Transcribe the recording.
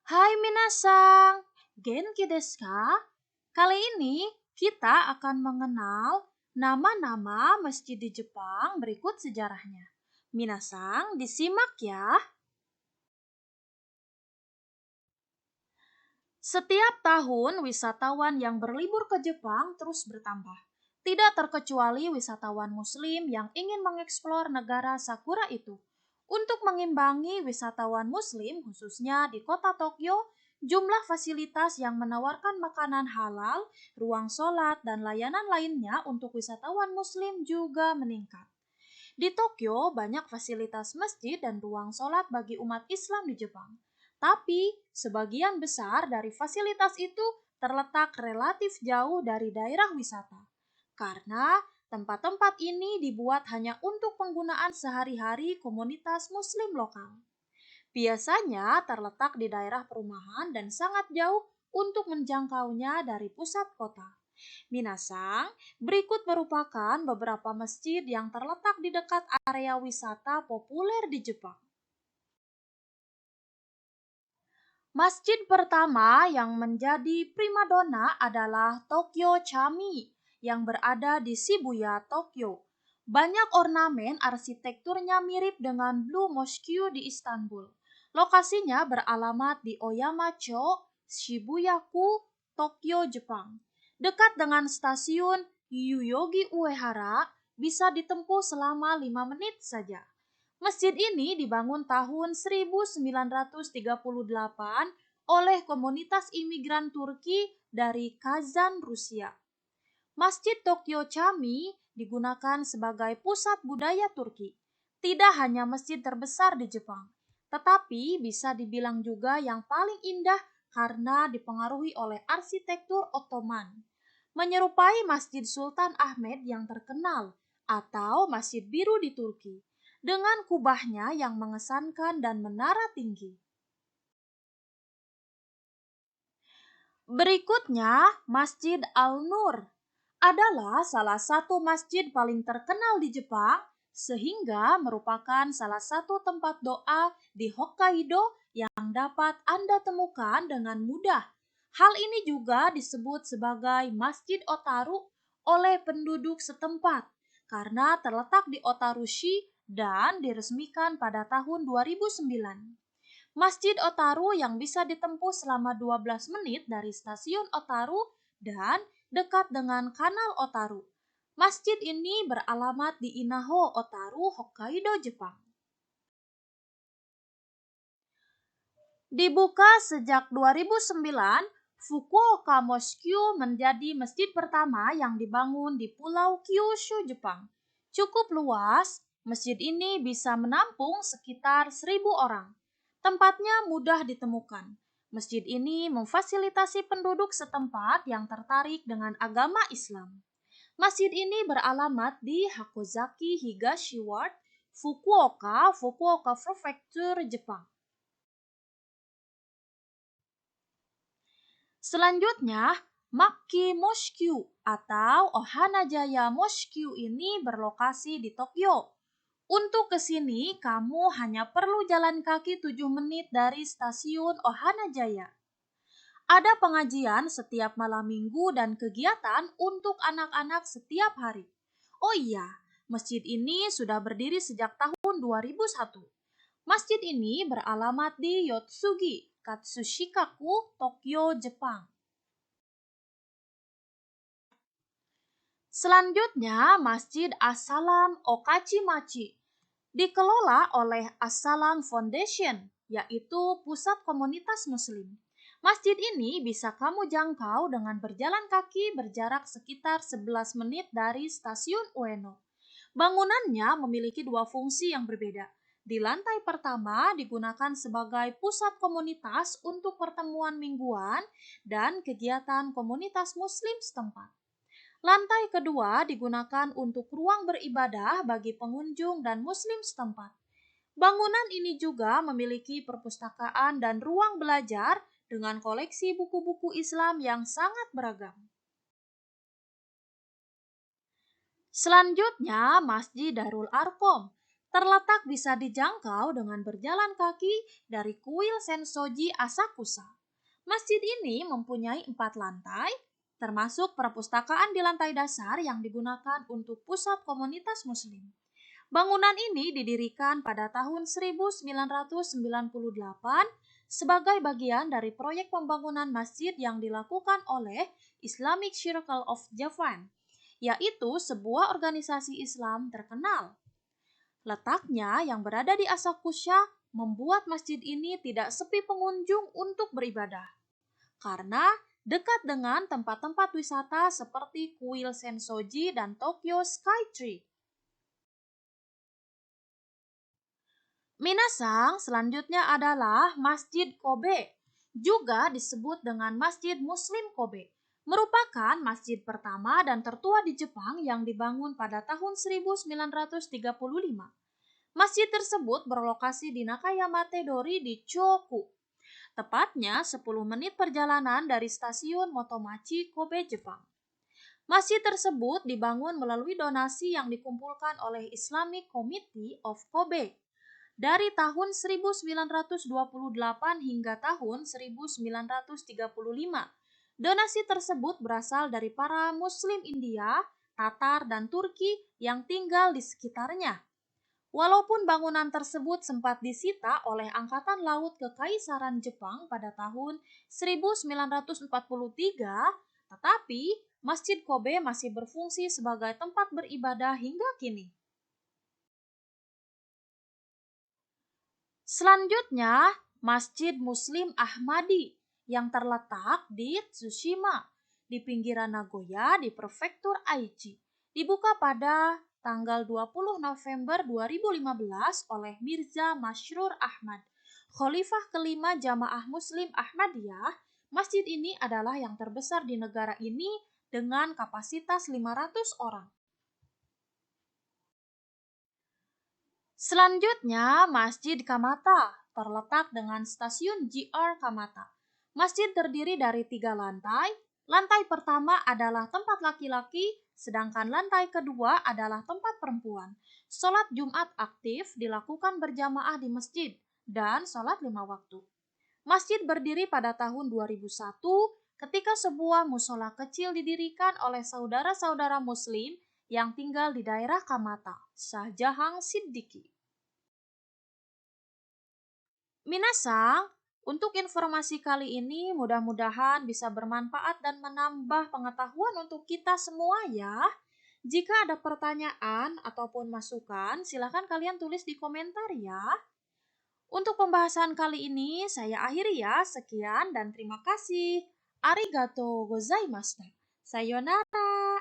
Hai minasang, genki desu ka? Kali ini kita akan mengenal nama-nama masjid di Jepang berikut sejarahnya. Minasang, disimak ya. Setiap tahun wisatawan yang berlibur ke Jepang terus bertambah. Tidak terkecuali wisatawan muslim yang ingin mengeksplor negara Sakura itu. Untuk mengimbangi wisatawan muslim khususnya di kota Tokyo, jumlah fasilitas yang menawarkan makanan halal, ruang sholat, dan layanan lainnya untuk wisatawan muslim juga meningkat. Di Tokyo, banyak fasilitas masjid dan ruang sholat bagi umat Islam di Jepang. Tapi, sebagian besar dari fasilitas itu terletak relatif jauh dari daerah wisata. Karena tempat-tempat ini dibuat hanya untuk penggunaan sehari-hari komunitas muslim lokal. Biasanya terletak di daerah perumahan dan sangat jauh untuk menjangkaunya dari pusat kota. Minasang, berikut merupakan beberapa masjid yang terletak di dekat area wisata populer di Jepang. Masjid pertama yang menjadi primadona adalah Tokyo Chami yang berada di Shibuya, Tokyo. Banyak ornamen arsitekturnya mirip dengan Blue Mosque di Istanbul. Lokasinya beralamat di Oyama-cho, Shibuya-ku, Tokyo, Jepang. Dekat dengan stasiun Yoyogi Uehara, bisa ditempuh selama 5 menit saja. Masjid ini dibangun tahun 1938 oleh komunitas imigran Turki dari Kazan, Rusia. Masjid Tokyo Chami digunakan sebagai pusat budaya Turki. Tidak hanya masjid terbesar di Jepang, tetapi bisa dibilang juga yang paling indah karena dipengaruhi oleh arsitektur Ottoman. Menyerupai Masjid Sultan Ahmed yang terkenal atau Masjid Biru di Turki dengan kubahnya yang mengesankan dan menara tinggi. Berikutnya, Masjid Al-Nur adalah salah satu masjid paling terkenal di Jepang sehingga merupakan salah satu tempat doa di Hokkaido yang dapat Anda temukan dengan mudah. Hal ini juga disebut sebagai Masjid Otaru oleh penduduk setempat karena terletak di Otarushi dan diresmikan pada tahun 2009. Masjid Otaru yang bisa ditempuh selama 12 menit dari stasiun Otaru dan dekat dengan Kanal Otaru. Masjid ini beralamat di Inaho, Otaru, Hokkaido, Jepang. Dibuka sejak 2009, Fukuoka Mosque menjadi masjid pertama yang dibangun di Pulau Kyushu, Jepang. Cukup luas, masjid ini bisa menampung sekitar 1.000 orang. Tempatnya mudah ditemukan. Masjid ini memfasilitasi penduduk setempat yang tertarik dengan agama Islam. Masjid ini beralamat di Hakozaki Higashi Ward, Fukuoka, Fukuoka Prefecture, Jepang. Selanjutnya, Makki Mosque atau Ohanajaya Mosque ini berlokasi di Tokyo. Untuk ke sini, kamu hanya perlu jalan kaki 7 menit dari stasiun Ohanajaya. Ada pengajian setiap malam minggu dan kegiatan untuk anak-anak setiap hari. Oh iya, masjid ini sudah berdiri sejak tahun 2001. Masjid ini beralamat di Yotsugi, Katsushikaku, Tokyo, Jepang. Selanjutnya, Masjid As-Salam Okachimachi dikelola oleh As-Salam Foundation, yaitu pusat komunitas muslim. Masjid ini bisa kamu jangkau dengan berjalan kaki berjarak sekitar 11 menit dari stasiun Ueno. Bangunannya memiliki dua fungsi yang berbeda. Di lantai pertama digunakan sebagai pusat komunitas untuk pertemuan mingguan dan kegiatan komunitas muslim setempat. Lantai kedua digunakan untuk ruang beribadah bagi pengunjung dan muslim setempat. Bangunan ini juga memiliki perpustakaan dan ruang belajar dengan koleksi buku-buku Islam yang sangat beragam. Selanjutnya, Masjid Darul Arkom Terletak bisa dijangkau dengan berjalan kaki dari kuil Sensoji Asakusa. Masjid ini mempunyai 4 lantai, termasuk perpustakaan di lantai dasar yang digunakan untuk pusat komunitas muslim. Bangunan ini didirikan pada tahun 1998 sebagai bagian dari proyek pembangunan masjid yang dilakukan oleh Islamic Circle of Japan, yaitu sebuah organisasi Islam terkenal. Letaknya yang berada di Asakusa membuat masjid ini tidak sepi pengunjung untuk beribadah, karena dekat dengan tempat-tempat wisata seperti kuil Sensoji dan Tokyo Skytree. Minasang, selanjutnya adalah Masjid Kobe, juga disebut dengan Masjid Muslim Kobe. Merupakan masjid pertama dan tertua di Jepang yang dibangun pada tahun 1935. Masjid tersebut berlokasi di Nakayamate Dori di Choku, tepatnya 10 menit perjalanan dari stasiun Motomachi, Kobe, Jepang. Masjid tersebut dibangun melalui donasi yang dikumpulkan oleh Islamic Committee of Kobe dari tahun 1928 hingga tahun 1935. Donasi tersebut berasal dari para Muslim India, Tatar, dan Turki yang tinggal di sekitarnya. Walaupun bangunan tersebut sempat disita oleh Angkatan Laut Kekaisaran Jepang pada tahun 1943, tetapi Masjid Kobe masih berfungsi sebagai tempat beribadah hingga kini. Selanjutnya, Masjid Muslim Ahmadi yang terletak di Tsushima, di pinggiran Nagoya di prefektur Aichi. Dibuka pada tanggal 20 November 2015 oleh Mirza Mashrur Ahmad, Khalifah kelima Jamaah Muslim Ahmadiyah. Masjid ini adalah yang terbesar di negara ini dengan kapasitas 500 orang. Selanjutnya, Masjid Kamata terletak dengan stasiun JR Kamata. Masjid terdiri dari 3 lantai. Lantai pertama adalah tempat laki-laki, sedangkan lantai kedua adalah tempat perempuan. Sholat Jumat aktif dilakukan berjamaah di masjid dan sholat 5 waktu. Masjid berdiri pada tahun 2001 ketika sebuah musola kecil didirikan oleh saudara-saudara Muslim yang tinggal di daerah Kamata, Shahjahang Siddiqui. Minasang, untuk informasi kali ini mudah-mudahan bisa bermanfaat dan menambah pengetahuan untuk kita semua ya. Jika ada pertanyaan ataupun masukan, silakan kalian tulis di komentar ya. Untuk pembahasan kali ini saya akhiri ya. Sekian dan terima kasih. Arigatou gozaimashita. Sayonara.